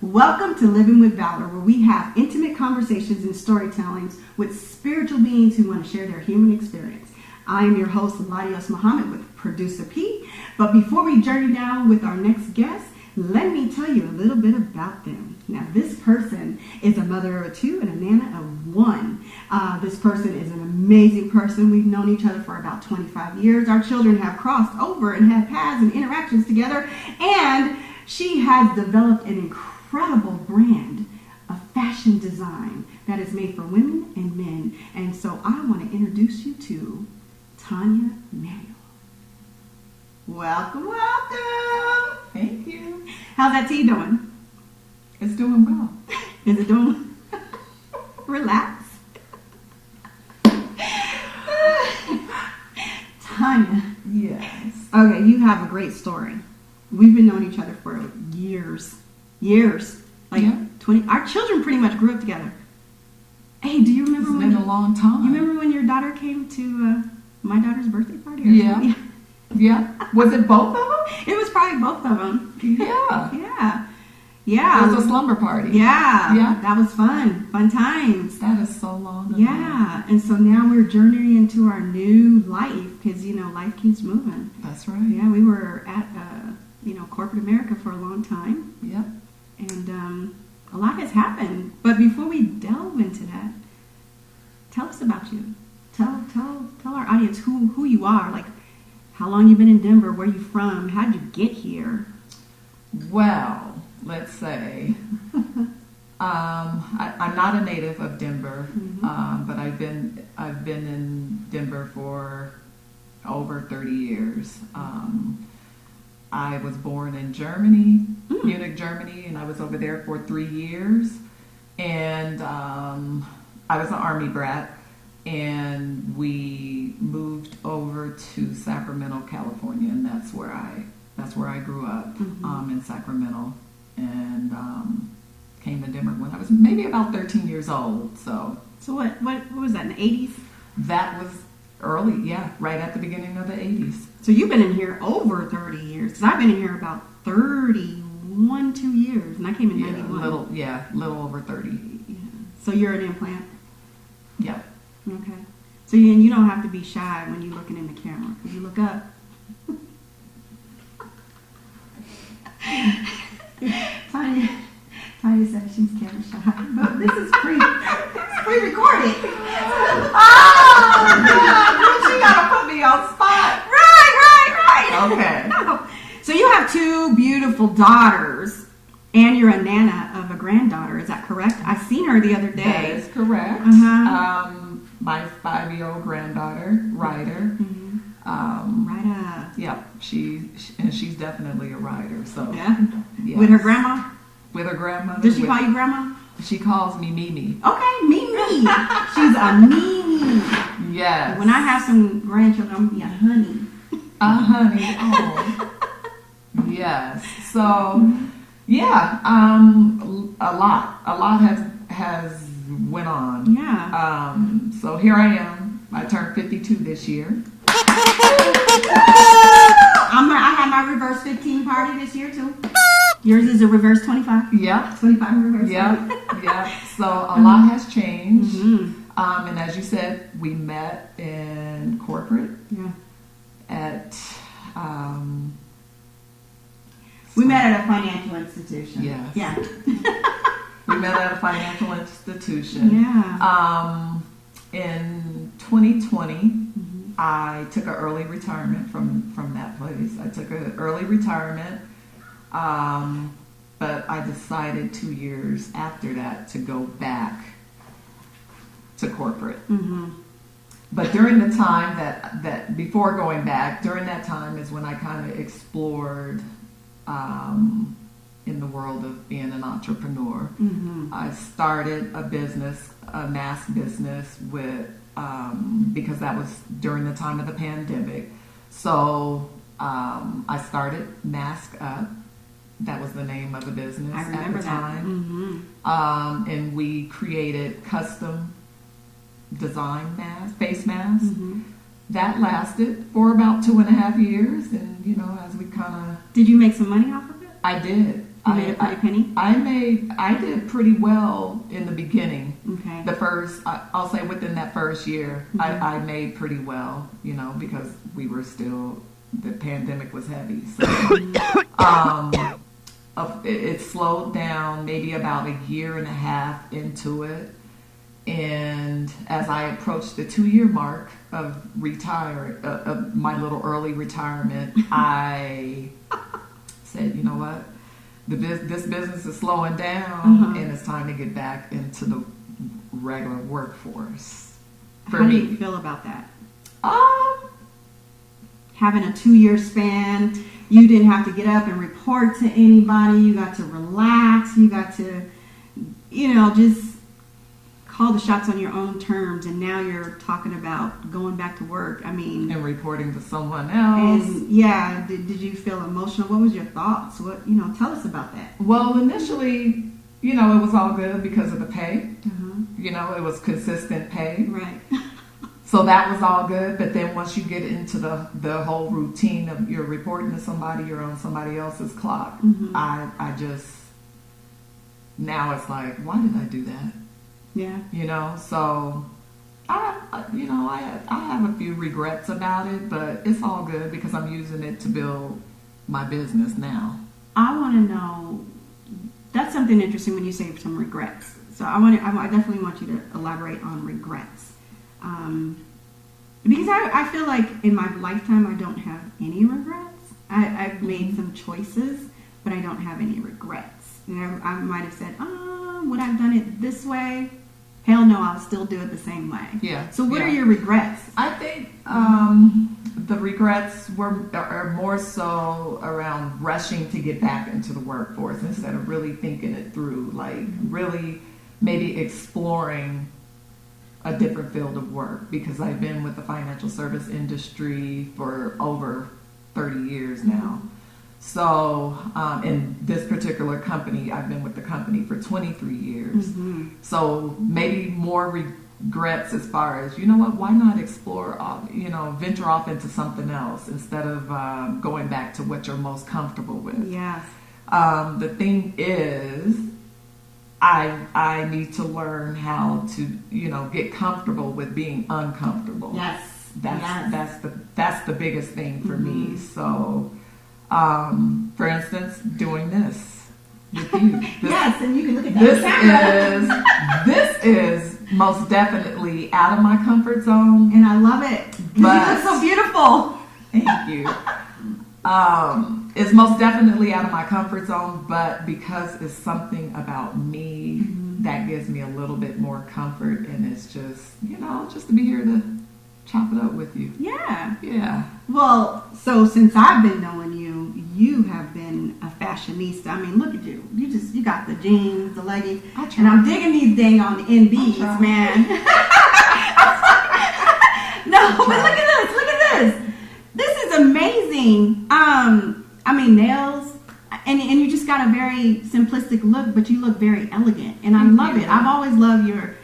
Welcome to Living with Valor, where we have intimate conversations and storytellings with spiritual beings who want to share their human experience. I am your host, Ladios Muhammad, with Producer P. But before we journey down with our next guest, let me tell you a little bit about them. Now, this person is a mother of two and a nana of one. This person is an amazing person. We've known each other for about 25 years. Our children have crossed over and had paths and interactions together. And she has developed an incredible brand of fashion design that is made for women and men. And so I want to introduce you to Tonia Manual. Welcome, welcome. Thank you. How's that tea doing? It's doing well. Is it doing? Relax. Tonia. Yes. Okay, you have a great story. We've been knowing each other for years. Like 20. Our children pretty much grew up together. Hey, do you remember It's been a long time. You remember when your daughter came to my daughter's birthday party? Yeah. Yeah. Was it both of them? It was probably both of them. Yeah. Yeah. It was a slumber party. Yeah. Yeah. That was fun. Fun times. That is so long ago. Yeah. And so now we're journeying into our new life because, life keeps moving. That's right. Yeah, we were at, corporate America for a long time. Yep. And a lot has happened. But before we delve into that, tell us about you. Tell our audience who you are. Like, how long you've been in Denver? Where you from? How did you get here? Well, let's say I'm not a native of Denver, but I've been in Denver for over 30 years. I was born in Germany, Munich, Germany, and I was over there for 3 years. And I was an Army brat, and we moved over to Sacramento, California, and that's where I grew up, in Sacramento, and came to Denver when I was maybe about 13 years old. So what was that, in the 80s? That was early, right at the beginning of the 80s. So you've been in here over 30 years. Because I've been in here about 2 years, and I came in 91. Little over 30. Yeah. So you're an implant? Yep. Okay. So you don't have to be shy when you're looking in the camera, because you look up. Tonia said she's camera shy, but this is pre-recorded. Oh, God. She got to put me on spot. Right. Okay. No. So you have 2 beautiful daughters, and you're a nana of a granddaughter. Is that correct? I seen her the other day. That is correct. Uh-huh. My 5-year-old granddaughter, Ryder. Ryder. Yep. She's definitely a rider. So Yeah. yes. With her grandma? With her grandmother. Does she call you grandma? She calls me Mimi. Okay, Mimi. She's a Mimi. Yes. When I have some grandchildren, I'm gonna be a honey. Honey. Oh. Yes. So, a lot has went on. Yeah. So here I am. I turned 52 this year. I had my reverse 15 party this year too. Yours is a reverse 25. Yeah. 25 reverse. Yeah. So a lot has changed. And as you said, we met in corporate. Yeah. We met at a financial institution. Yes. Yeah. We met at a financial institution. Yeah. In 2020, I took an early retirement from that place. I took an early retirement, but I decided 2 years after that to go back to corporate. But during the time that before going back, during that time is when I kind of explored in the world of being an entrepreneur. I started a mask business with because that was during the time of the pandemic. So I started Mask Up. That was the name of the business at the time. And we created custom design face masks. That lasted for about 2.5 years. And, as we kind of... Did you make some money off of it? I did. You made a pretty penny? I did pretty well in the beginning. Okay. I'll say within that first year, I made pretty well, because we were still, the pandemic was heavy. So, it slowed down maybe about a year and a half into it. And as I approached the 2-year mark of my little early retirement, I said, you know what? This business is slowing down, and it's time to get back into the regular workforce. How do you feel about that? Having a 2-year span, you didn't have to get up and report to anybody. You got to relax. You got to, just call the shots on your own terms. And now you're talking about going back to work. And reporting to someone else. And yeah, did you feel emotional? What was your thoughts? Tell us about that. Well, initially, it was all good because of the pay. It was consistent pay. Right. So that was all good. But then once you get into the whole routine of you're reporting to somebody, you're on somebody else's clock. I just, now it's like, why did I do that? Yeah. So I have a few regrets about it, but it's all good because I'm using it to build my business now. I want to know, that's something interesting when you say some regrets. So I definitely want you to elaborate on regrets. Because I feel like in my lifetime I don't have any regrets. I've made some choices, but I don't have any regrets. I might have said, would I have done it this way? Hell no, I'll still do it the same way. Yeah. So what are your regrets? I think the regrets are more so around rushing to get back into the workforce instead of really thinking it through, like really maybe exploring a different field of work, because I've been with the financial service industry for over 30 years now. So in this particular company, I've been with the company for 23 years. So maybe more regrets as far as, why not explore, venture off into something else instead of going back to what you're most comfortable with. Yes. The thing is, I need to learn how to, get comfortable with being uncomfortable. Yes. That's the biggest thing for me. So, for instance, doing this with you. Yes, and you can look at that. This is most definitely out of my comfort zone. And I love it. Because you look so beautiful. Thank you. It's most definitely out of my comfort zone, but because it's something about me that gives me a little bit more comfort, and it's just, just to be here to chop it up with you. Yeah. Yeah. Well, so since I've been knowing you, you have been a fashionista. Look at you. You got the jeans, the leggings. And I'm digging these dang on NBs, man. No, but look at this. Look at this. This is amazing. Nails, and you just got a very simplistic look, but you look very elegant, and I love it. I've always loved your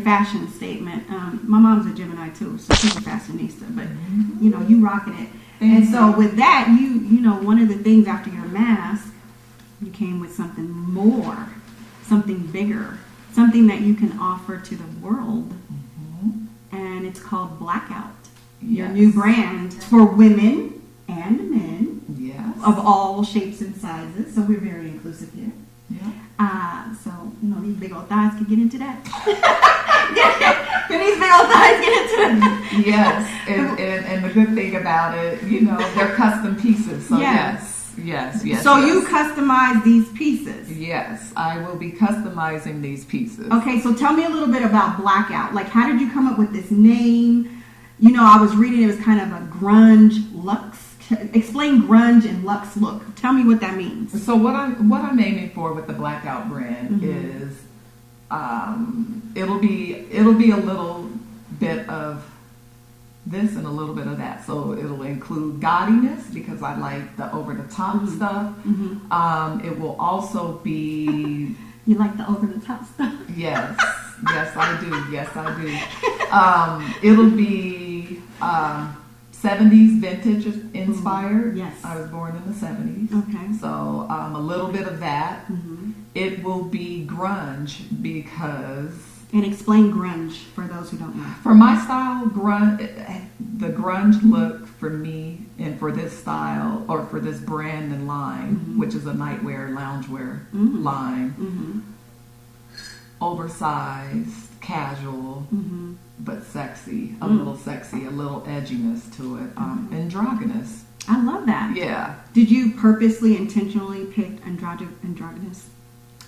fashion statement. My mom's a Gemini too, so she's a fashionista, but you rocking it. And so with that, one of the things after your mask, you came with something more, something bigger, something that you can offer to the world, and it's called BlkOut. Your new brand for women and men of all shapes and sizes. So we're very inclusive here. Yeah. So these big old thighs can get into that. Can these big old thighs get into that? Yes. And the good thing about it, they're custom pieces. So yes. So you customize these pieces? Yes, I will be customizing these pieces. Okay, so tell me a little bit about BlkOut. Like, how did you come up with this name? I was reading it was kind of a grunge luxe. Explain grunge and luxe look. Tell me what that means. So what I'm aiming for with the BlkOut brand is it'll be a little bit of this and a little bit of that. So it'll include gaudiness because I like the over the top stuff. It will also be you like the over the top stuff? Yes I do. It'll be 70s vintage inspired. Yes. I was born in the 70s. Okay. So a little bit of that. Mm-hmm. It will be grunge because... And explain grunge for those who don't know. For my style, the grunge look for me and for this style or for this brand and line, mm-hmm. which is a nightwear, loungewear mm-hmm. line, mm-hmm. oversized, casual, mm-hmm. but sexy, a little sexy, a little edginess to it, androgynous. I love that. Yeah. Did you purposely, intentionally pick androgynous?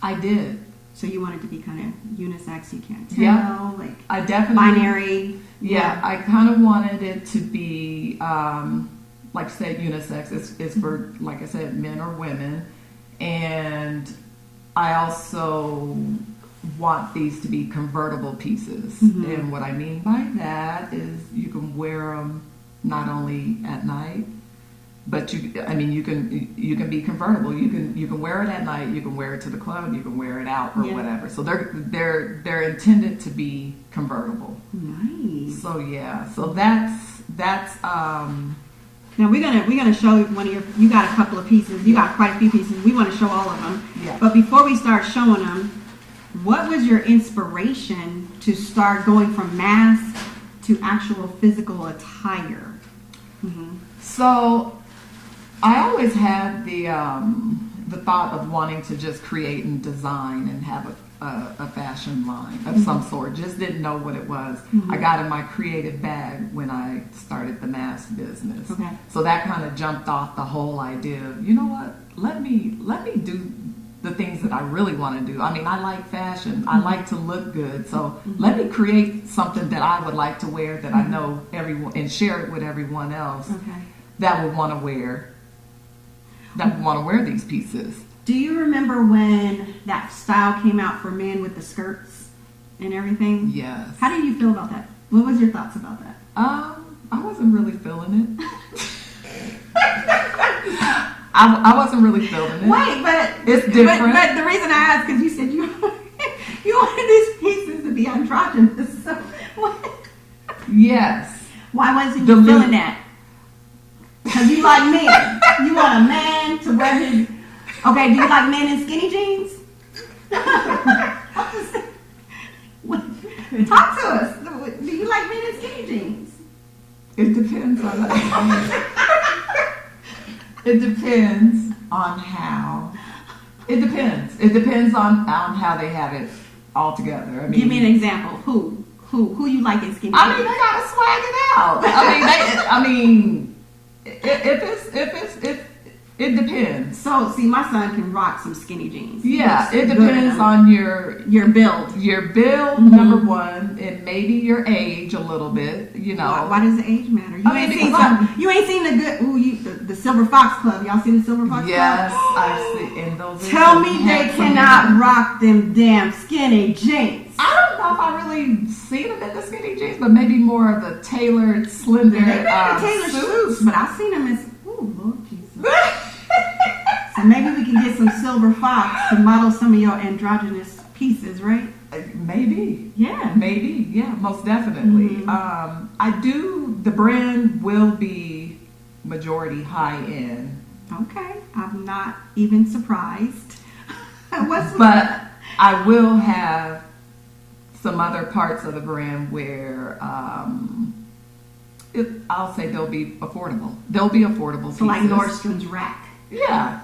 I did. So you wanted to be kind of unisex, you can't tell, Yeah. like I definitely binary. Yeah, I kind of wanted it to be, like I said, unisex. It's for, like I said, men or women. And I also want these to be convertible pieces. Mm-hmm. And what I mean by that is you can wear them not only at night, but you can be convertible. You can wear it at night. You can wear it to the club. You can wear it out or whatever. So they're intended to be convertible. Nice. So yeah. So that's. Now we're gonna show one of you got a couple of pieces. You got quite a few pieces. We want to show all of them. Yeah. But before we start showing them, what was your inspiration to start going from mass to actual physical attire? Mm-hmm. So I always had the thought of wanting to just create and design and have a fashion line of some sort. Just didn't know what it was. Mm-hmm. I got in my creative bag when I started the mass business. Okay. So that kind of jumped off the whole idea of, you know what, let me do the things that I really want to do. I mean, I like fashion. I like to look good. So let me create something that I would like to wear that I know everyone, and share it with everyone else that would want to wear these pieces. Do you remember when that style came out for men with the skirts and everything? Yes. How did you feel about that? What was your thoughts about that? I wasn't really feeling it. I wasn't really feeling it. Wait, but it's different. But the reason I asked, because you said you wanted these pieces to be androgynous. So what? Yes. Why wasn't you feeling that? Because you like men. You want a man to wear his. Okay, do you like men in skinny jeans? Talk to us. Do you like men in skinny jeans? It depends on It depends on how. It depends. It depends on how they have it all together. I mean, give me an example. Who you like in skinny jeans? I mean, they gotta swag it out. It depends. So, see, my son can rock some skinny jeans. Yeah, it depends on your build. Your build, number one, and maybe your age a little bit. You know, why does the age matter? You ain't seen the good. The Silver Fox Club. Y'all seen the Silver Fox Club? Yes, I've seen. And those. Tell me they cannot rock them damn skinny jeans. I don't know if I really seen them in the skinny jeans, but maybe more of the tailored, slender. Maybe tailored suits, but I've seen them as. Oh Lord Jesus. So maybe we can get some Silver Fox to model some of your androgynous pieces, right? Maybe. Yeah. Maybe. Yeah, most definitely. The brand will be majority high end. Okay. I'm not even surprised. But I will have some other parts of the brand where I'll say they'll be affordable. They'll be affordable pieces. So like Nordstrom's rack. Yeah.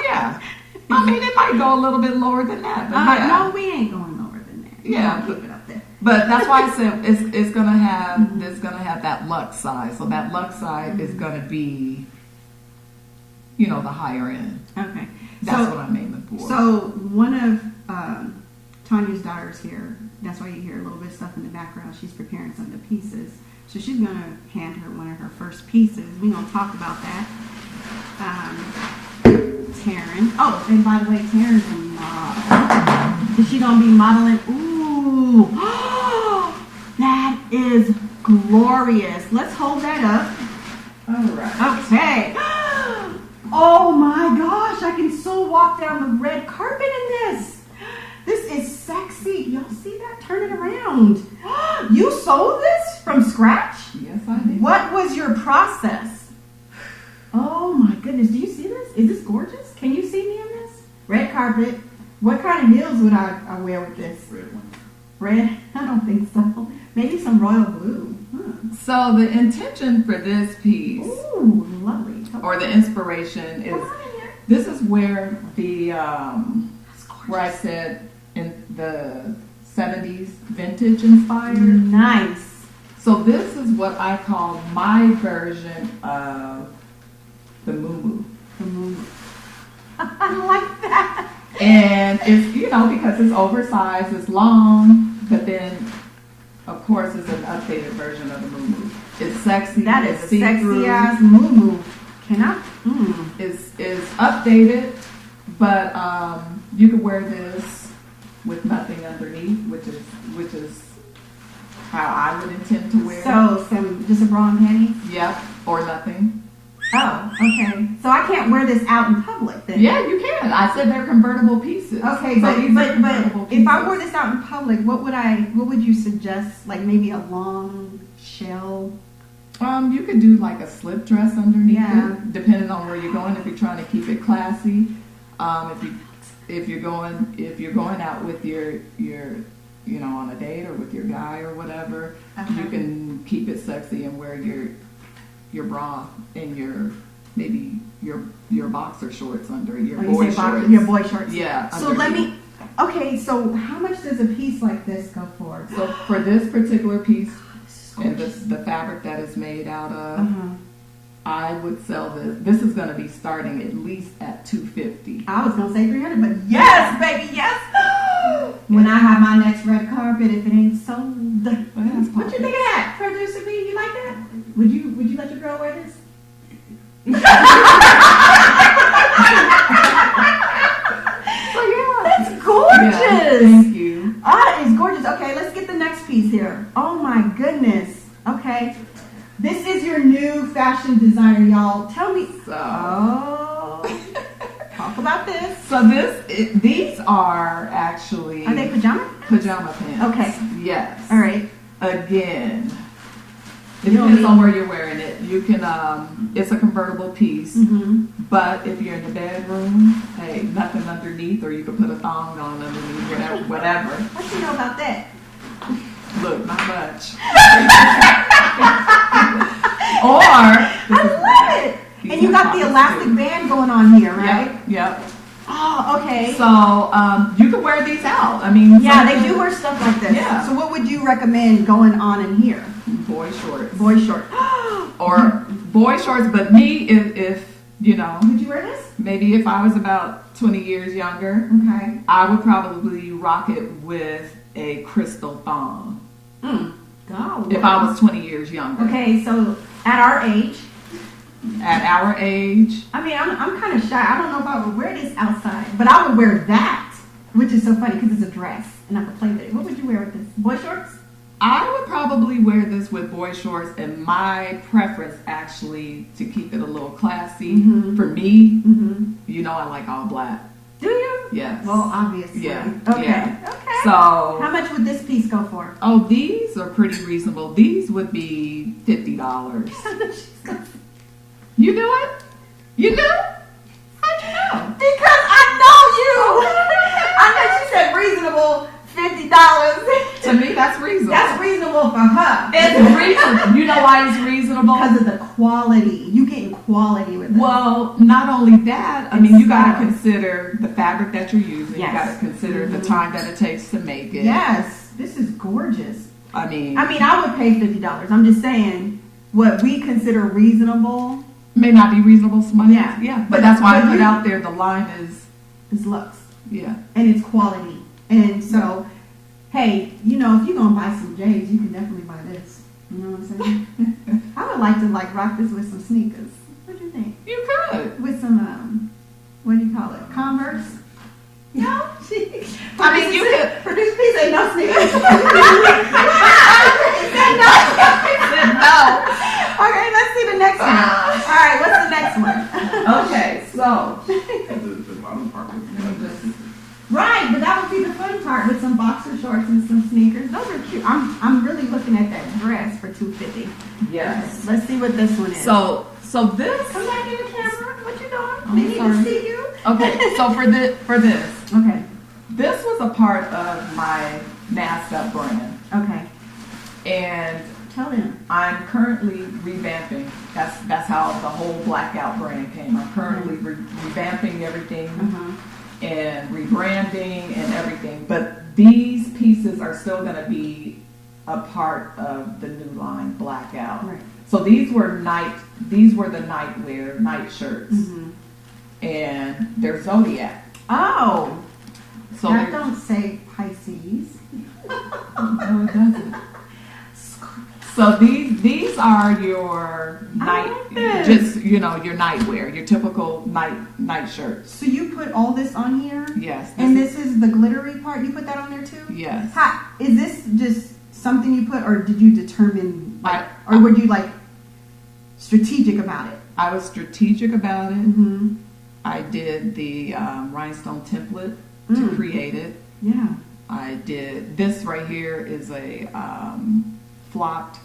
Yeah. I mean, it might go a little bit lower than that. But no, we ain't going lower than that. Yeah. Keep it up there. But that's why I said it's gonna have that luxe side. So that luxe side is gonna be, the higher end. Okay. That's what I'm aiming for. So one of Tonia's daughters here, that's why you hear a little bit of stuff in the background. She's preparing some of the pieces. So she's going to hand her one of her first pieces. We're going to talk about that. Taryn. Oh, and by the way, Taryn's a model. Is she going to be modeling? Ooh. That is glorious. Let's hold that up. All right. Okay. Oh my gosh, I can so walk down the red carpet in this. This is sexy. Y'all see that? Turn it around. You sold this from scratch? Yes, I did. What was your your process? Oh my goodness, do you see this? Is this gorgeous? Can you see me in this? Red carpet. What kind of heels would I wear with this? Red one. Red? I don't think so. Maybe some royal blue. So the intention for this piece, Ooh, lovely. or the inspiration, Come is on in here. this is where the That's gorgeous. where I said in the 70s vintage inspired. Nice. So this is what I call my version of the moo. I like that. And it's, because it's oversized, it's long, but then, of course, it's an updated version of the moo. It's sexy. That it's is a sexy see-through. ass moo. Can I? Is updated, but you could wear this with nothing underneath, which is how I would intend to wear. So, just a bra and panties? Yep, or nothing. Oh, okay. So I can't wear this out in public then? Yeah, you can. I said they're convertible pieces. Okay, So these are but convertible if I pieces. wore this out in public, what would you suggest? Like maybe a long shell? You could do like a slip dress underneath Yeah. it, depending on where you're going. If you're trying to keep it classy, if you're going out with your on a date or with your guy or whatever, you can keep it sexy and wear your bra and maybe your boxer shorts under it, your boy shorts. Your boy shorts. Yeah. So okay, so how much does a piece like this go for? So for this particular piece and Gorgeous. the fabric that is made out of, Uh-huh. I would sell this. This is going to be starting at least at $250. I was gonna say 300, but yes, baby, yes. When I have my next red carpet, if it ain't sold, that's what you think of that, Producer B? You like that? Would you let your girl wear this? So yeah, That's gorgeous. Yeah, thank you. Ah, it's gorgeous. Okay, let's get the next piece here. Oh my goodness. Okay. This is your new fashion designer, y'all. Tell me. So, Talk about this. so these are actually Are they pajama? pajama pants. Okay. Yes. All right. Again, it You don't depends need- on where you're wearing it. You can. It's a convertible piece. Mm-hmm. But if you're in the bedroom, hey, nothing underneath, or you can put a thong on underneath, whatever. What you know about that? Look, not much. Or I love it. And you got the elastic band going on here, right? Yep. Oh, okay. So you can wear these out. I mean, Yeah, they do wear stuff like this. Yeah. So what would you recommend going on in here? boy shorts Boy short. or boy shorts. But me, if Would you wear this? maybe if I was about 20 years younger, Okay. I would probably rock it with a crystal thong. God. If I was 20 years younger. Okay, so at our age, At our age, I mean, I'm kind of shy. I don't know if I would wear this outside, but I would wear that, which is so funny because it's a dress and I could play with it. What would you wear with this? Boy shorts? I would probably wear this with boy shorts, and my preference actually to keep it a little classy Mhm. for me. Mm-hmm. I like all black. Do you? Yes. Well, obviously. Yeah. Okay. Yeah. Okay. So, How much would this piece go for? oh, these are pretty reasonable. These would be $50. You do it? You do? How'd you know? Because I know you. I know she said reasonable $50. To me, that's reasonable. That's reasonable for her. It's reasonable. You know why it's reasonable? Because of the quality. You getting quality with it. Well, not only that, I mean, It's you got to style. consider the fabric that you're using. Yes. You got to consider the Mhm. time that it takes to make it. Yes, this is gorgeous. I mean, I would pay $50. I'm just saying what we consider reasonable may not be reasonable to somebody else. Yeah. Yeah. But that's why I But put you- out there the line is, is looks yeah. and it's quality. And so, hey, if you're gonna buy some J's, you can definitely buy this. You know what I'm saying? I would like to rock this with some sneakers. What do you think? You could. With some what do you call it? Converse? No. I mean, you could. Produce please say no sneakers. No. Okay, let's see the next one. All right, what's the next one? Okay, so. The bottom part was Right, but that would be the fun part with some boxer shorts and some sneakers. Those are cute. I'm really looking at that dress particularly. 250. Yes. Let's see what this one is. So this. Come back in the camera. What you doing? I'm They need to sorry. see you. Okay. So for this, Okay. this was a part of my masked up brand, Okay. and Tell them. I'm currently revamping. That's how the whole BlkOut brand came. I'm currently revamping everything and rebranding and everything. But these pieces are still going to be a part of the new line BlkOut. Right. So these were the nightwear, night shirts, and they're zodiac. Oh, So that they're- don't say Pisces. no, it doesn't. So these are your night, like this. just your nightwear, your typical night shirts. So you put all this on here? Yes. And this is the glittery part? You put that on there too? Yes. Is this just something you put, or did you determine, or were you strategic about it? I was strategic about it. Mm-hmm. I did the rhinestone template to create it. Yeah. I did this right here is a flocked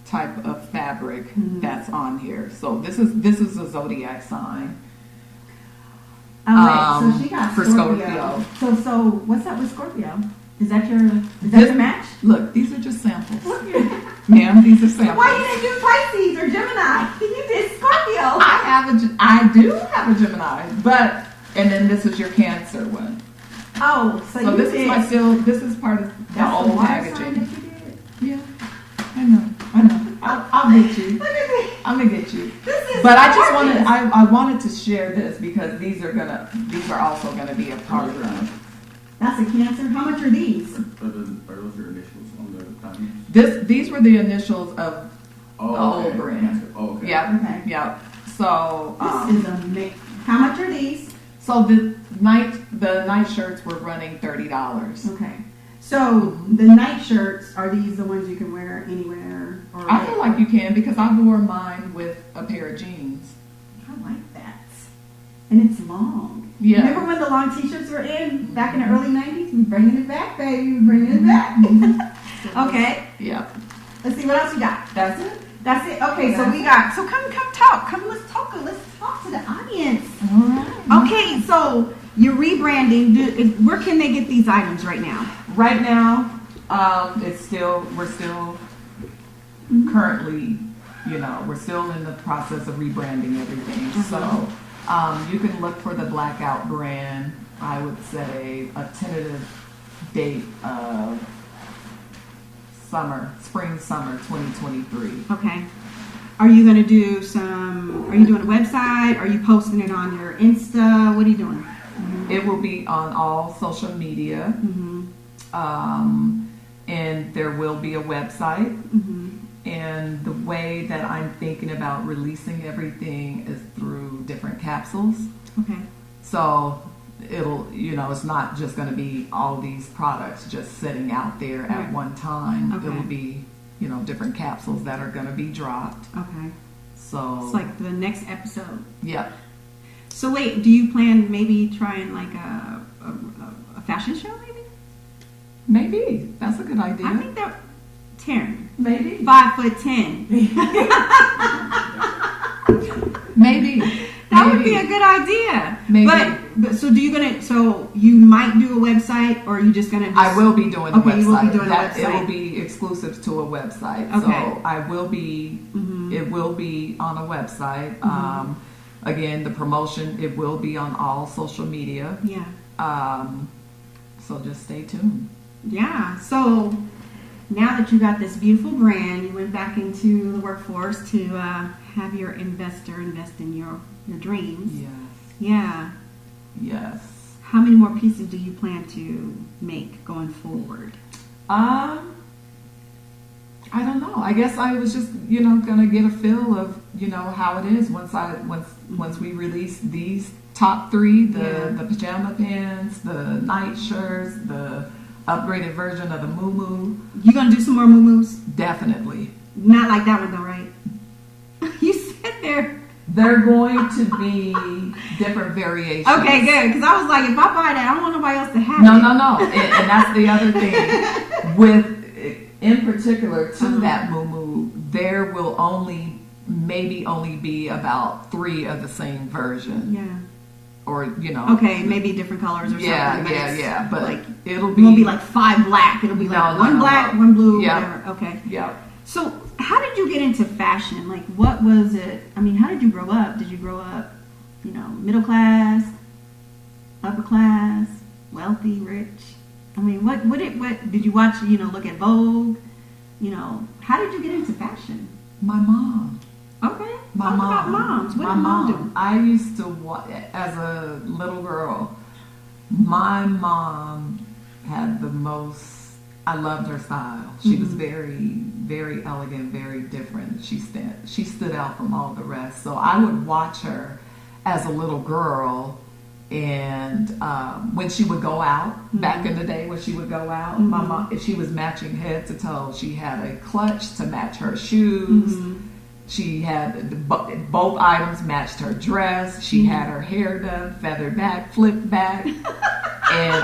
type of fabric that's on here. So this is a zodiac sign. So she got for Scorpio. So what's up with Scorpio? Is that your match? Look, these are just samples. Ma'am, these are samples. Why you didn't do Pisces or Gemini? You did Scorpio. I do have a Gemini, and then this is your Cancer one. Oh, so this is part of the old packaging. That you did? Yeah, I know. I'll get you. Look at this. I'm gonna get you. This is But I just gorgeous. I wanted to share this because these are also gonna be a part of. That's a Cancer. How much are these? Are those your initials on the diamonds? These were the initials of the okay. old brand. Oh, okay. Yeah. Okay. Yeah. So This is amazing. How much are these? so the night shirts were running $30. Okay. So the night shirts, are these the ones you can wear anywhere? Or I feel like you can because I wore mine with a pair of jeans. I like that. And it's long. Yeah. Remember when the long t-shirts were in back in the early 90s? We're bringing it back, baby. We're bringing it back. Okay. Yeah. Let's see, what else we got? That's it. That's it. Okay, so we got, so come talk. Let's talk to the audience. All right. Okay, so you're rebranding. Where can they get these items right now? Right now, we're still currently, we're still in the process of rebranding everything. So you can look for the BlkOut brand. I would say a tentative date of spring, summer 2023. Okay. Are you going to do are you doing a website? Are you posting it on your Insta? What are you doing? It will be on all social media. And there will be a website. And the way that I'm thinking about releasing everything is through different capsules. Okay. So it'll, it's not just going to be all these products just sitting out there at one time. Okay. It will be, different capsules that are going to be dropped. Okay. So It's like the next episode. yeah. So wait, do you plan maybe trying like a fashion show maybe? Maybe that's a good idea. I think that Taryn, Maybe. 5'10". Maybe. That would be a good idea. Maybe. But so so you might do a website, or are you just gonna? I will be doing a website. You will be doing a It website. will be exclusive to a website. Okay. So I will be. It will be on a website. Again, the promotion. It will be on all social media. Yeah. So just stay tuned. Yeah. So now that you got this beautiful brand, you went back into the workforce to have your investor invest in your dreams. Yes. Yeah. Yes. How many more pieces do you plan to make going forward? I don't know. I guess I was just, gonna get a feel of, how it is once we release these top three, the pajama pants, the night shirts, the upgraded version of the muumuu. You gonna do some more moo-moos? Definitely. Not like that one though, right? You said there. They're going to be different variations. Okay, good. Because I was like, if I buy that, I don't want nobody else to have No. it. And that's the other thing. in particular to that moo, there will maybe only be about 3 of the same version. Yeah. Or, Okay, maybe different colors or something. Yeah. But like, it won't be like 5 black. It'll be like one black, one blue, whatever. Okay. Yeah. So how did you get into fashion? Like, what was it? I mean, how did you grow up? Did you grow up, middle class, upper class, wealthy, rich? I mean, what did you watch, look at Vogue? How did you get into fashion? My mom. Okay. My Talk mom. about moms. What my did mom mom. do? I used to as a little girl. My mom had the most. I loved her style. She was very, very elegant, very different. She stood out from all the rest. So I would watch her as a little girl, and when she would go out, back in the day when she would go out, my mom, she was matching head to toe. She had a clutch to match her shoes. She had both items matched her dress. She had her hair done, feathered back, flipped back, and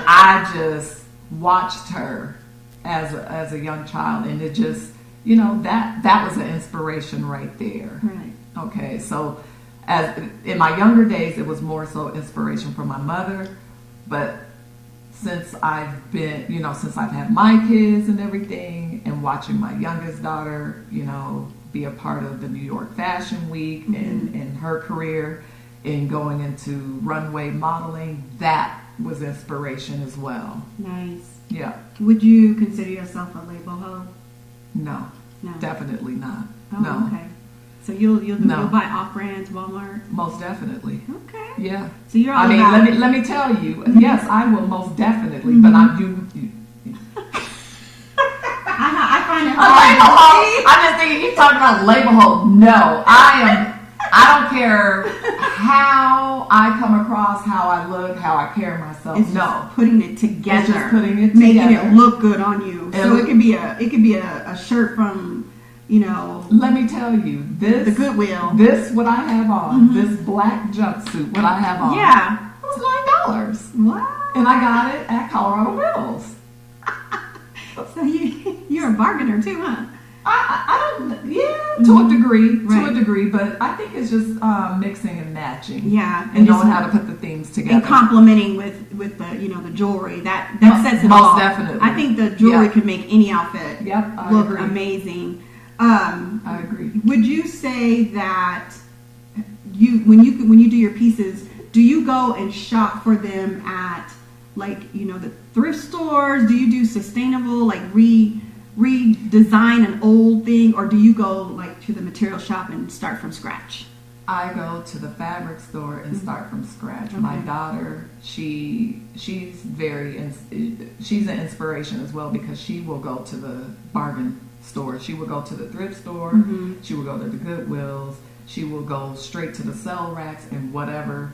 I just watched her as a young child, and it just that was an inspiration right there. Right. Okay, so as in my younger days, it was more so inspiration from my mother, but since I've been since I've had my kids and everything, and watching my youngest daughter be a part of the New York Fashion Week and her career in going into runway modeling, that was inspiration as well. Nice. Yeah. Would you consider yourself a label hoe? No. No. Definitely not. Oh, No. okay. So you'll buy off brands, Walmart? Most definitely. Okay. Yeah. So you're all I mean, about let me tell you. Yes, I will most definitely, but I'm you. I find it A hard. label hoe. I'm just thinking you talking about label hoe. No, I don't care how I come across, how I look, how I carry myself. It's no, just putting it together. It's just putting it making together. it look good on you. So it could be a shirt from Let me tell you, the Goodwill. This what I have on, this black jumpsuit, what I have on. Yeah. It was $9. What? And I got it at Colorado Mills. So you're a bargainer too, huh? I don't, to a degree, Right. to a degree, but I think it's just mixing and matching. Yeah, and knowing how to put the themes together. And complementing with the the jewelry that sets it most off. definitely. I think the jewelry Yeah. could make any outfit I look agree. amazing. I agree. Would you say that when you do your pieces, do you go and shop for them at the thrift stores? Do you do sustainable, redesign an old thing, or do you go to the material shop and start from scratch? I go to the fabric store and start from scratch. Okay. My daughter, she's an inspiration as well, because she will go to the bargain store. She will go to the thrift store. She will go to the Goodwills. She will go straight to the sell racks and whatever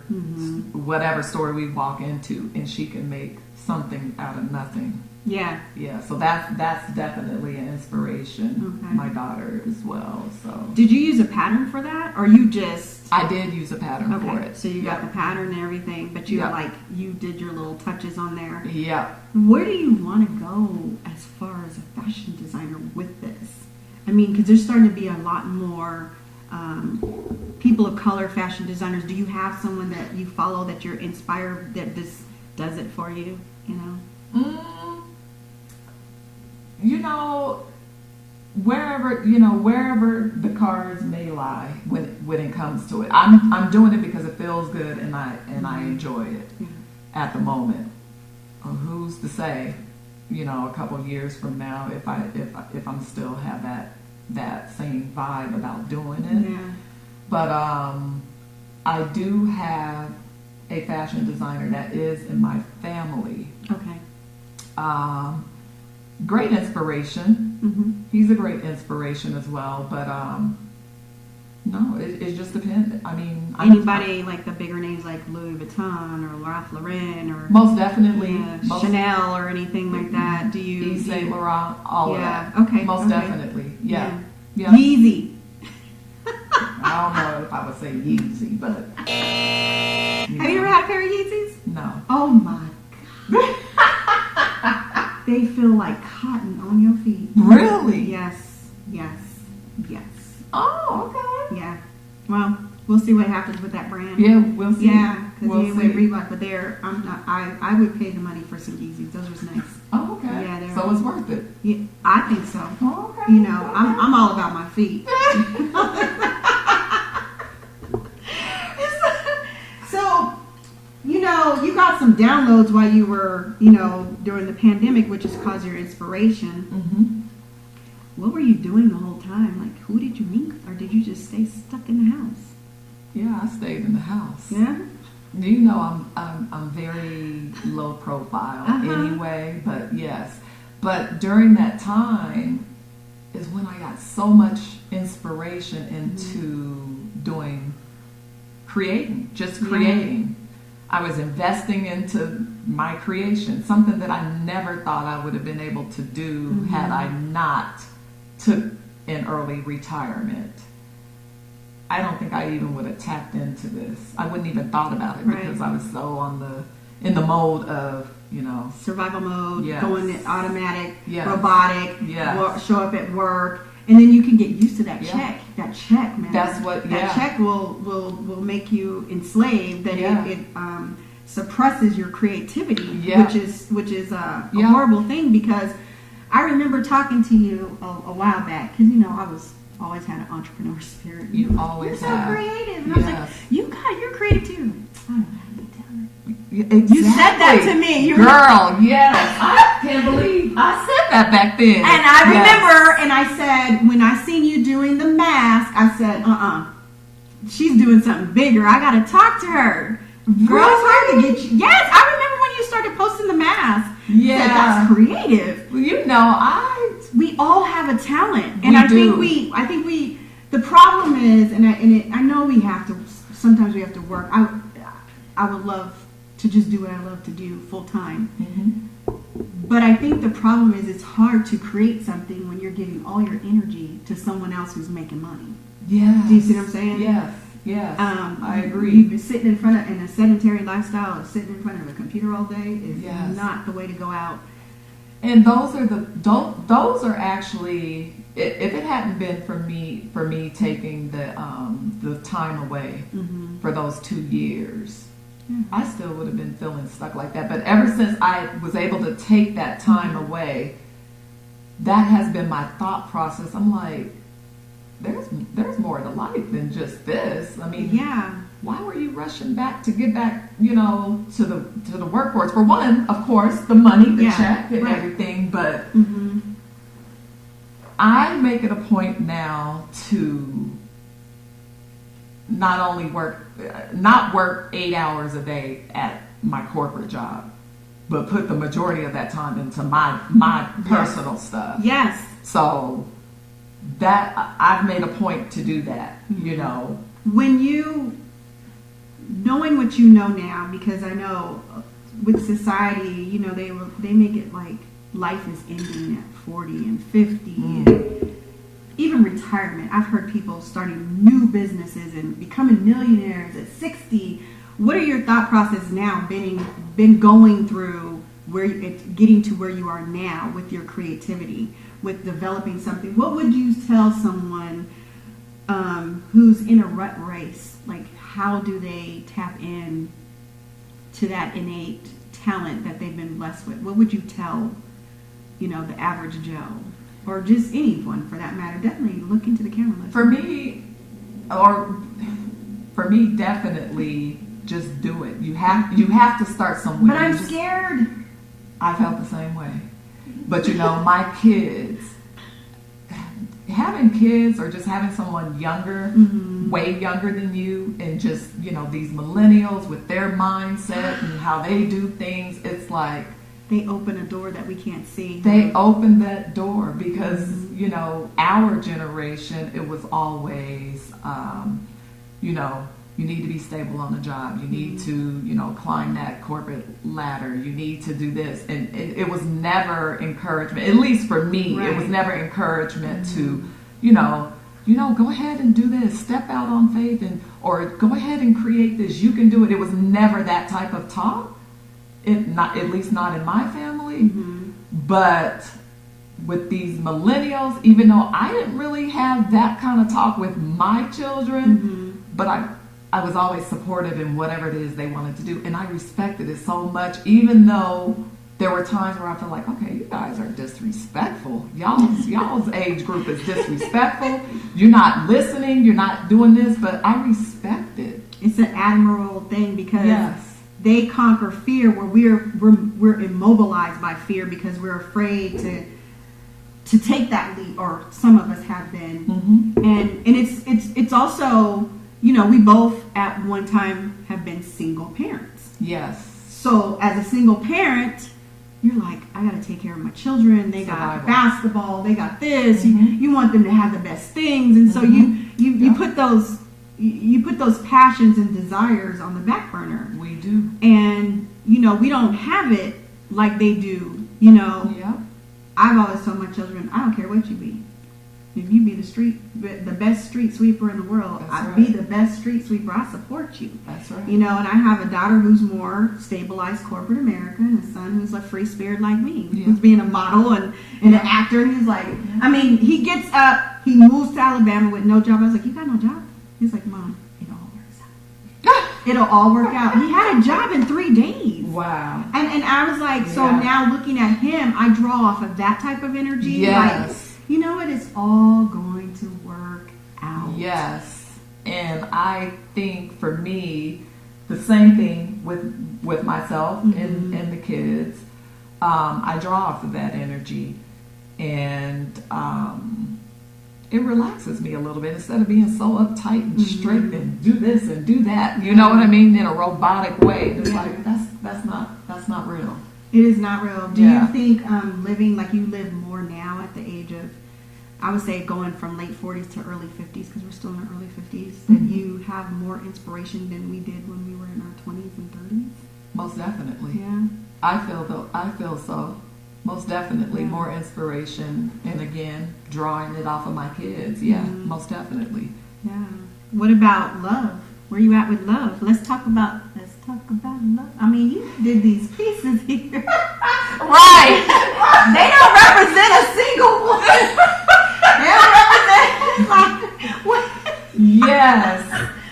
store we walk into, and she can make something out of nothing. Yeah. Yeah, so that's definitely an inspiration. Okay. My daughter as well. So Did you use a pattern for that, or you just? I did use a pattern for it. So you got Yeah. the pattern and everything, but you Yeah. you did your little touches on there. Yeah. Where do you want to go as far as a fashion designer with this? I mean, because there's starting to be a lot more people of color fashion designers. Do you have someone that you follow that you're inspired that this does it for you? Wherever the cards may lie when it comes to it, I'm doing it because it feels good and I enjoy it at the moment. Who's to say, a couple of years from now if I'm still have that same vibe about doing it. Yeah. But I do have a fashion designer that is in my family. Okay. Great inspiration. He's a great inspiration as well, but no, it just depends. I mean, Anybody like the bigger names like Louis Vuitton or Ralph Lauren or most definitely Chanel or anything like that. Do you? Yves Saint Laurent, all of that. Okay. Most okay. definitely. Yeah. Yeezy. I don't know if I would say Yeezy, but Have you ever had a pair of Yeezys? No. Oh my god. They feel like cotton on your feet. Really? Yes. Oh, okay. Yeah. Well, we'll see what happens with that brand. Yeah, we'll see. Yeah, because we'll you ain't with Reebok, but I'm not. I would pay the money for some Yeezys. Those was nice. Oh, okay. Yeah, so it's worth it. Yeah, I think so. Oh, okay. You know, I'm all about my feet. So, you know, you got some downloads while you were, you know, during the pandemic, which has caused your inspiration. Mm-hmm. What were you doing the whole time? Like, who did you meet, or did you just stay stuck in the house? Yeah, I stayed in the house. Yeah. You know, I'm very low profile anyway, but yes. But during that time is when I got so much inspiration into creating. I was investing into my creation, something that I never thought I would have been able to do had I not took an early retirement. I don't think I even would have tapped into this. I wouldn't even thought about it because I was so in the mode of, you know, survival mode, yes. going in automatic, yes. robotic, yes. Show up at work, and then you can get used to that check. That check, man. That's what. That check will make you enslaved. That it suppresses your creativity, which is a horrible thing. Because I remember talking to you a while back, because you know I always had an entrepreneur spirit. You always You're have. so creative, and yes. I was like, you're creative too. I don't know how to get talent. Exactly. You said that to me. Girl, yes. I can't believe I said that back then. And I remember, and I said, when I seen you doing the mask, I said, she's doing something bigger. I got to talk to her. Girl, to get you. Yes, I remember when you started posting the mask. Yeah. Said, that's creative. Well, you know, we all have a talent. And I think we, the problem is, I know we have to, sometimes we have to work. I would love to just do what I love to do full time. Mm-hmm. But I think the problem is it's hard to create something when you're giving all your energy to someone else who's making money. Yeah. Do you see what I'm saying? Yes. Yes. I agree. You've been sitting in a sedentary lifestyle of sitting in front of a computer all day is not the way to go out. And those are actually, if it hadn't been for me taking the time away for those 2 years, I still would have been feeling stuck like that. But ever since I was able to take that time away, that has been my thought process. I'm like, there's more to life than just this. I mean, why were you rushing back to get back, you know, to the workforce? For one, of course, the money, the check, and everything. But I make it a point now to not only work 8 hours a day at my corporate job, but put the majority of that time into my personal stuff. Yes. So that I've made a point to do that, you know. When you, knowing what you know now, because I know with society, you know, they make it like life is ending at 40 and 50 and even retirement. I've heard people starting new businesses and becoming millionaires at 60. What are your thought process now, been going through getting to where you are now with your creativity, with developing something? What would you tell someone who's in a rut race? Like, how do they tap in to that innate talent that they've been blessed with? What would you tell, you know, the average Joe, or just anyone for that matter? Definitely look into the camera. For me, definitely just do it. You have to start somewhere. But I'm scared. I felt the same way. But you know, my kids, having kids or just having someone younger, way younger than you, and just, you know, these millennials with their mindset and how they do things, it's like they open a door that we can't see. They open that door because, you know, our generation, it was always, you know, you need to be stable on the job. You need to, you know, climb that corporate ladder. You need to do this. And it was never encouragement, at least for me, it was never encouragement to, you know, go ahead and do this. Step out on faith, or go ahead and create this. You can do it. It was never that type of talk. At least not in my family. But with these millennials, even though I didn't really have that kind of talk with my children, but I was always supportive in whatever it is they wanted to do, and I respected it so much, even though there were times where I felt like, okay, you guys are disrespectful. Y'all's age group is disrespectful. You're not listening. You're not doing this, but I respect it. It's an admirable thing because they conquer fear where we're immobilized by fear because we're afraid to take that leap, or some of us have been. And it's also, you know, we both at one time have been single parents. Yes. So as a single parent, you're like, I got to take care of my children. They got basketball. They got this. You want them to have the best things, and so you put those passions and desires on the back burner. We do, and you know we don't have it like they do. You know, I've always told my children, I don't care what you be. If you be the best street sweeper in the world, I'd be the best street sweeper. I support you. That's right. You know, and I have a daughter who's more stabilized corporate America, and a son who's a free spirit like me, who's being a model and an actor. And he's like, I mean, he gets up, he moves to Alabama with no job. I was like, you got no job? He's like, Mom, it all works out. It'll all work out. He had a job in 3 days. Wow. And I was like, so now looking at him, I draw off of that type of energy. Yes. Like, you know what? It's all going to work out. Yes. And I think for me, the same thing with myself and the kids. I draw off of that energy, and it relaxes me a little bit instead of being so uptight and strict and do this and do that. You know what I mean? In a robotic way. It's like that's not real. It is not real. Do you think living like you live more now at the age of, I would say going from late 40s to early 50s, because we're still in our early 50s, that you have more inspiration than we did when we were in our 20s and 30s? Most definitely. Yeah. I feel so. Most definitely more inspiration, and again, drawing it off of my kids. Yeah, most definitely. Yeah. What about love? Where you at with love? Let's talk about love. I mean, you did these pieces here. Right. They don't represent a single woman. They don't represent like what? Yes.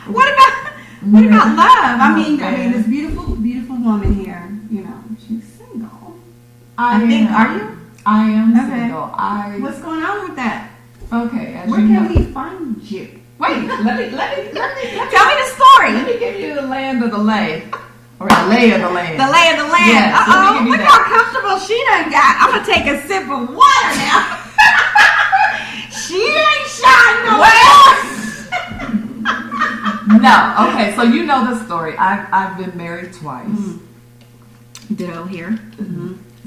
What about love? I mean, this beautiful woman here, you know, she's single. Are you? I am single. What's going on with that? Okay. Where can we find you? Wait, let me Tell me the story. Let me give you the land of the lay. Or the lay of the land. The lay of the land. Yes, Look how comfortable she done got. I'm going to take a sip of water now. She ain't shy no more. No. Okay, so you know the story. I've been married twice. Ditto here.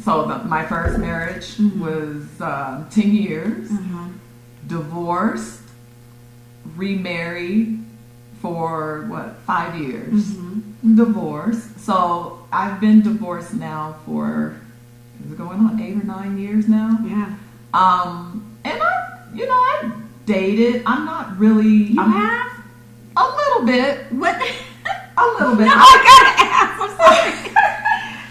So my first marriage was 10 years. Divorced. Remarried for 5 years. Divorced. So I've been divorced now for, is it going on 8 or 9 years now? Yeah. And I dated. I'm not really. You have? A little bit. What? A little bit. No, I gotta ask. I'm sorry.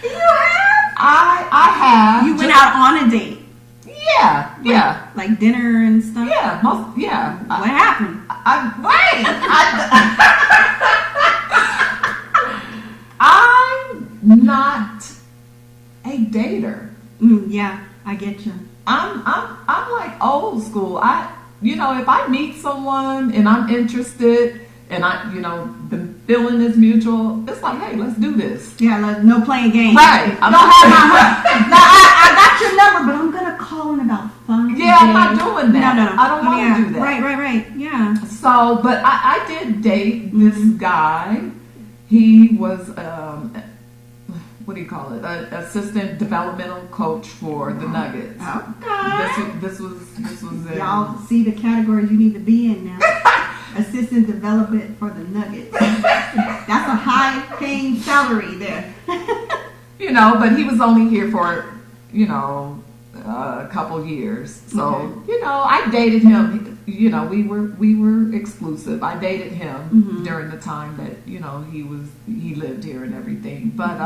You have? I have. You went out on a date. Yeah. Like dinner and stuff? Yeah. What happened? I'm not a dater. Yeah, I get you. I'm like old school. If I meet someone and I'm interested and the feeling is mutual, it's like, hey, let's do this. Yeah, no playing games. Right. I don't have my now, I got your number, but I'm gonna call in about 5 days. I'm not doing that. No. I don't want to do that. Right. Yeah. So, but I did date this guy. He was, what do you call it? Assistant developmental coach for the Nuggets. Okay. This was Y'all see the categories you need to be in now. Assistant development for the Nuggets. That's a high-paying salary there. But he was only here for, a couple years. So, I dated him. We were exclusive. I dated him during the time that, he lived here and everything. But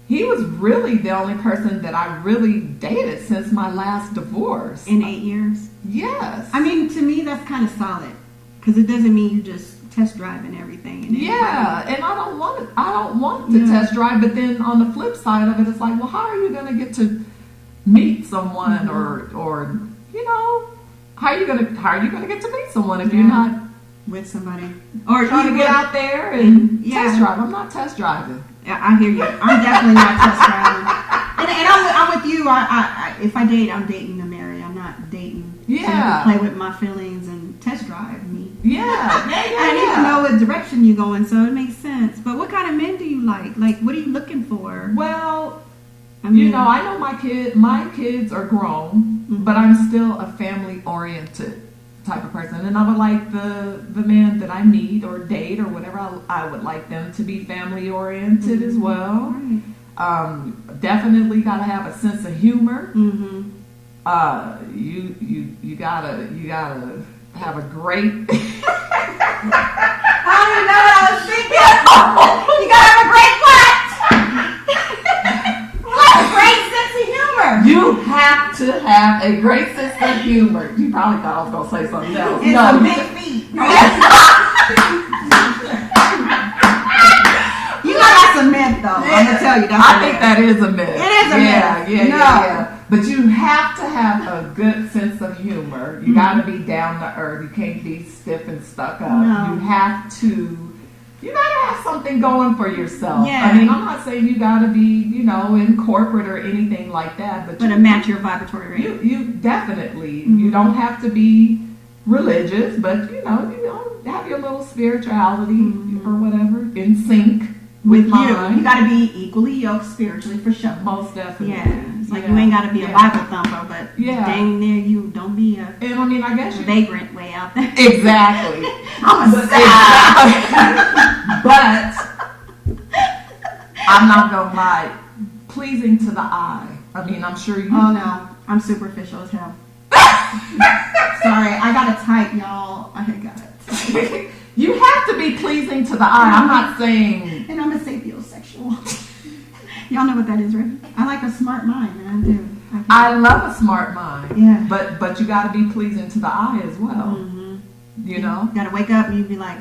he was really the only person that I really dated since my last divorce. In 8 years? Yes. I mean, to me, that's kind of solid. Because it doesn't mean you just test driving everything. And yeah, and I don't want to test drive, but then on the flip side of it, it's like, well, how are you going to get to meet someone or you know, how are you going to get to meet someone if you're not with somebody? Or trying to get out there and test drive. I'm not test driving. I hear you. I'm definitely not test driving. And I'm with you. If I date, I'm dating to marry. I'm not dating to play with my feelings and test drive me. Yeah. I need to know what direction you're going, so it makes sense. But what kind of men do you like? Like, what are you looking for? Well, I mean, you know, I know my kids are grown, but I'm still a family-oriented type of person, and I would like the man that I meet or date or whatever, I would like them to be family-oriented as well. Right. Definitely got to have a sense of humor. You gotta have a great. I don't even know what I was thinking. You gotta have a great what? A great sense of humor. You have to have a great sense of humor. You probably thought I was gonna say something else. It's no, a big feet. You know that's a myth, though. I'm gonna tell you that's I think that is a myth. It is a myth. Yeah. But you have to have a good sense of humor. You got to be down to earth. You can't be stiff and stuck up. No. You got to have something going for yourself. Yeah. I mean, I'm not saying you got to be, you know, in corporate or anything like that. But to match your vibratory rate. You definitely. You don't have to be religious, but, you know, have your little spirituality or whatever in sync with mine. You got to be equally yoked spiritually for sure. Most definitely. Yeah. It's like you ain't got to be a Bible thumper, but dang near you don't be a and I mean, I guess vagrant way out there. Exactly. I'm a But I'm not going to lie. Pleasing to the eye. I mean, I'm sure you... Oh, no. I'm superficial as hell. Sorry. I got to type, y'all. I got it. You have to be pleasing to the eye. I'm not saying... And I'm a sapiosexual. Y'all know what that is, right? I like a smart mind, man. I do. I love a smart mind. Yeah. But you got to be pleasing to the eye as well. You know? You got to wake up and you be like,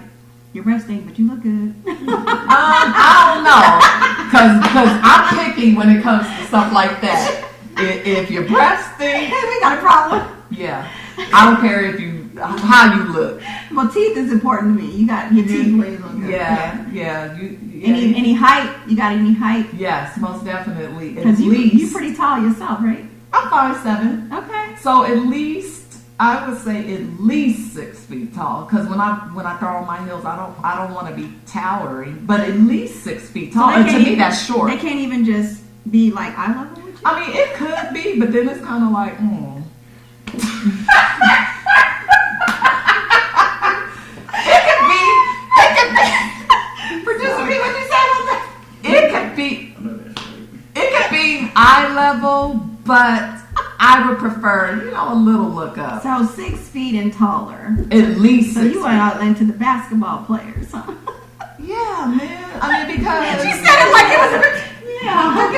you're resting, but you look good. I don't know. Because I'm picky when it comes to stuff like that. If you're resting... We got a problem. Yeah. I don't care how you look. Well, teeth is important to me. You got your teeth where you look good. Yeah. Any height? You got any height? Yes, most definitely. Because you're pretty tall yourself, right? I'm 5'7". Okay. So at least I would say at least 6 feet tall. Because when I throw on my heels, I don't want to be towering, but at least 6 feet tall. And to me, that's short. They can't even just be like eye level with you. I mean, it could be, but then it's kind of like, It could be eye level, but I would prefer, you know, a little look up. So 6 feet and taller. At least 6 So you went out into the basketball players, huh? Yeah, man. I mean, because... She said it like it was a... Yeah, for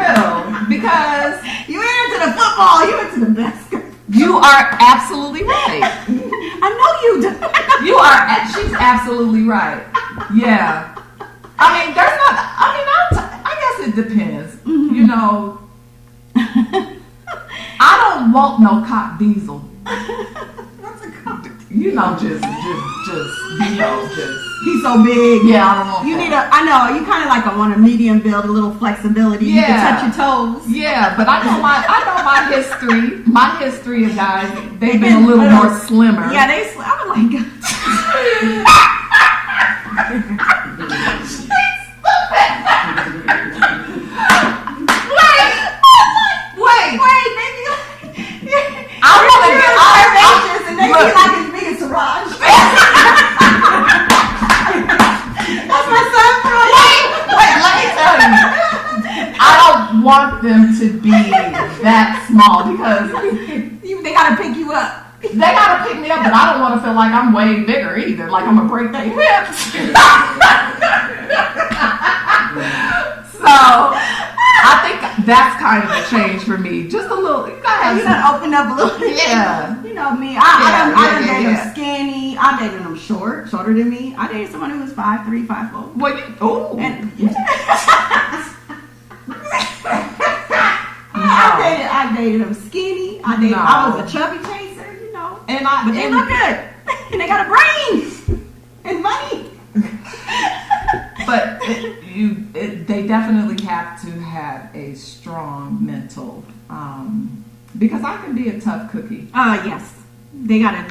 real. Because... You went into the football, you went to the basketball. You are absolutely right. I know you do. She's absolutely right. Yeah. I mean, there's not... I guess it depends. You know... I don't want no cop diesel. What's a cop? You know, just, he's so big. Yeah, I don't want you that. I know, you kind of like want a medium build, a little flexibility. Yeah. You can touch your toes. Yeah, but I know my history. My history of guys, they've been a little more slimmer. Yeah, I'm like, Wait, baby. I'm gonna get curvaceous and they be like as big as Siraj. That's my son from. Wait, let me tell you. I don't want them to be that small because they gotta pick you up. They gotta pick me up, but I don't want to feel like I'm way bigger either. Like I'm gonna break their hips. So that's kind of a change for me. Just a little. You gotta open up a little bit. Yeah. You know me. I done dated them skinny. I dated them shorter than me. I dated someone who was 5'3", 5'4". Well, I dated them skinny. I was a chubby chaser, you know. But they look good. And they got a brain and money. But they definitely have to have a strong mental, because I can be a tough cookie. Yes. They gotta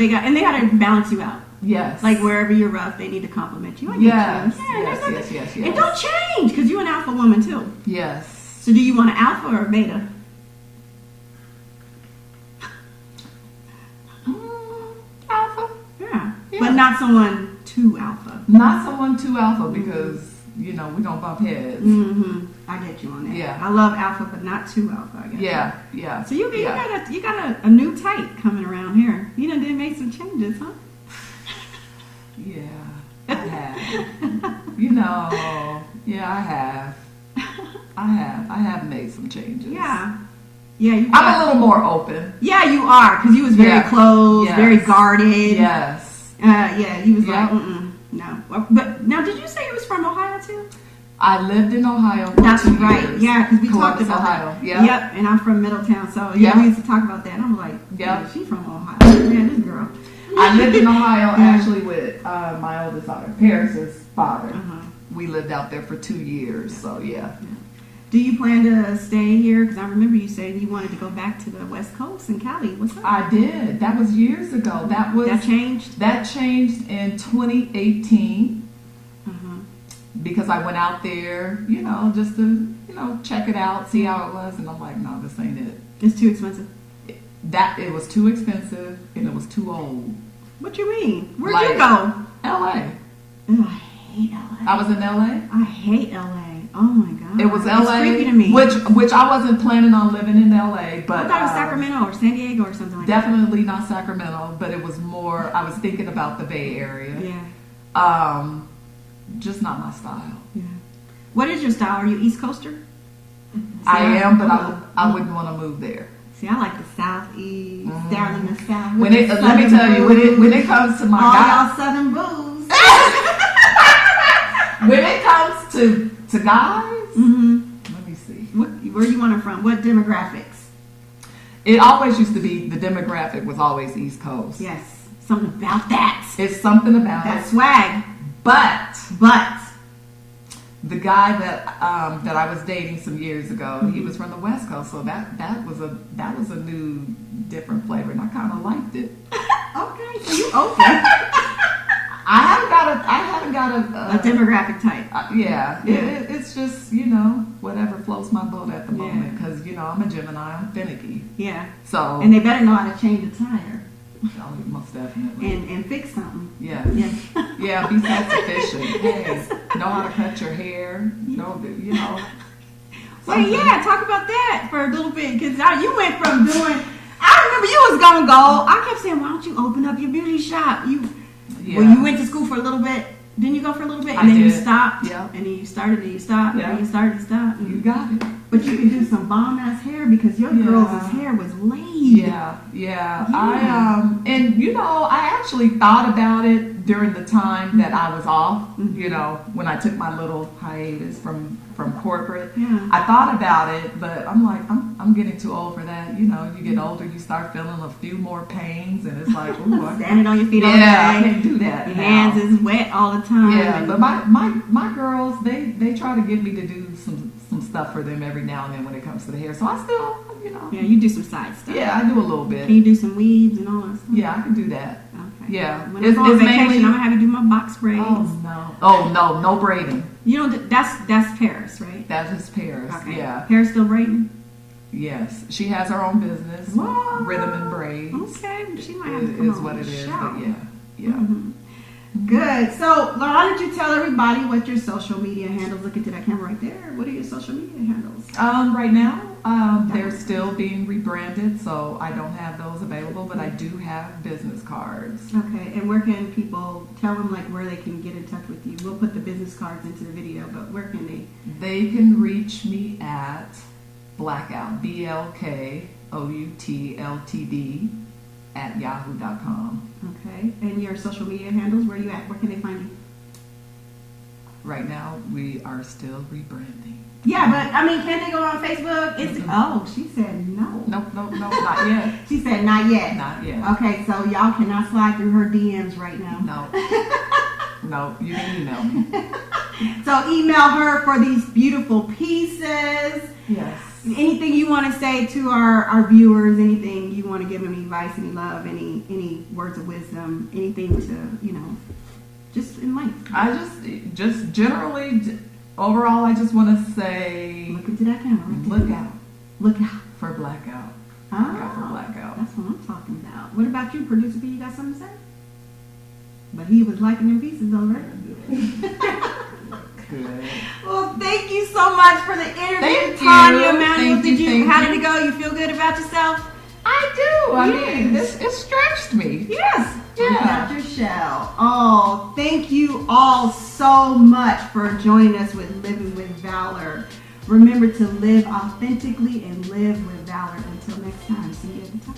balance you out. Yes. Like wherever you're rough, they need to compliment you. Yes. Yes. And don't change, because you're an alpha woman too. Yes. So do you want an alpha or a beta? Alpha. Yeah. But not someone too alpha. Not someone too alpha, because we don't bump heads. Mm-hmm. I get you on that. Yeah. I love alpha, but not too alpha. I guess. Yeah. So you got a new type coming around here. You done did make some changes, huh? Yeah, I have. I have made some changes. Yeah. I'm a little more open. Yeah, you are, because you was very closed, very guarded. Yes. You was like, no. But now, did you say you was from Ohio too? I lived in Ohio for That's 2 right. years. Yeah, because we Columbus, talked about Ohio. that. Yeah. Yep. And I'm from Middletown, so we used to talk about that. And I'm like, she's from Ohio. Man, this girl. I lived in Ohio actually with my oldest daughter, Paris's father. Uh-huh. We lived out there for 2 years, so yeah. Do you plan to stay here? Because I remember you saying you wanted to go back to the West Coast in Cali. What's up? I did. That was years ago. That changed? That changed in 2018. Uh-huh. Because I went out there, just to, check it out, see how it was, and I'm like, no, this ain't it. It's too expensive. It was too expensive, and it was too old. What you mean? Where'd you go? LA. Ugh, I hate LA. I was in LA. I hate LA. Oh my god. It was LA. It's creepy to me. Which I wasn't planning on living in LA, but I thought it was Sacramento or San Diego or something like definitely not Sacramento, but it was more. I was thinking about the Bay Area. Yeah. Just not my style. Yeah. What is your style? Are you East Coaster? I am, but I wouldn't want to move there. See, I like the Southeast, down in the South. Let me tell you, when it comes to my all y'all Southern booze. When it comes to guys, let me see. Where you want them from? What demographics? It always used to be, the demographic was always East Coast. Yes, something about that. It's something about that it. swag. But the guy that I was dating some years ago, he was from the West Coast, so that was a new, different flavor, and I kind of liked it. Okay, so you open. I haven't got a demographic type. It's just whatever floats my boat at the moment, because I'm a Gemini, I'm finicky. Yeah. So and they better know how to change a tire. Oh, most definitely. And fix something. Yeah. Yeah, be self-sufficient. Hey, know how to cut your hair. Well, yeah, talk about that for a little bit, because you went from doing. I remember you was gonna go. I kept saying, why don't you open up your beauty shop? Well, you went to school for a little bit. Didn't you go for a little bit? And then you stopped. Yeah. And then you started and you stopped. Yeah. And you started and stopped. You got it. But you could do some bomb ass hair, because your girls' hair was laid. Yeah. I actually thought about it during the time that I was off. When I took my little hiatus from corporate. Yeah. I thought about it, but I'm like, I'm getting too old for that. You get older, you start feeling a few more pains, and it's like, ooh, standing on your feet all day. I can't do that. Your hands is wet all the time. Yeah, but my girls, they try to get me to do some stuff for them every now and then when it comes to the hair. So I still, Yeah, you do some side stuff. Yeah, I do a little bit. Can you do some weaves and all that stuff? Yeah, I can do that. Okay. Yeah. When I go on vacation, I'm gonna have you do my box braids. Oh no, no braiding. That's Paris, right? That is Paris. Okay. Yeah. Paris still braiding? Yes, she has her own business. What? Rhythm and Braids. Okay, she might have to come is what it is. But yeah. Mm-hmm. Good. So, why don't you tell everybody what your social media handles? Look into that camera right there. What are your social media handles? Right now, they're still being rebranded, so I don't have those available, but I do have business cards. Okay. And where can people tell them where they can get in touch with you? We'll put the business cards into the video, but where can they? They can reach me at BlkOut, BlkOUTLTD @yahoo.com. Okay. And your social media handles, where you at? Where can they find you? Right now, we are still rebranding. Yeah, but I mean, can they go on Facebook? Oh, she said no. Nope, not yet. She said not yet. Not yet. Okay, so y'all cannot slide through her DMs right now. No, you can email me. So email her for these beautiful pieces. Yes. Anything you want to say to our viewers? Anything you want to give them advice, any love, any words of wisdom, anything to, just in life? I just generally, overall, I just want to say, Look into that camera. look out. Look out. For BlkOut. Ah, Look out for BlkOut. that's what I'm talking about. What about you, Producer P? You got something to say? But he was liking them pieces already. Good. Well, thank you so much for the interview, Thank you. Tonia Manual. Thank you. How did it go? You feel good about yourself? I do. I mean, Yes. it stretched me. Yes. Yeah. Out your shell. Oh, thank you all so much for joining us with Living with Valor. Remember to live authentically and live with valor. Until next time, see you at the top.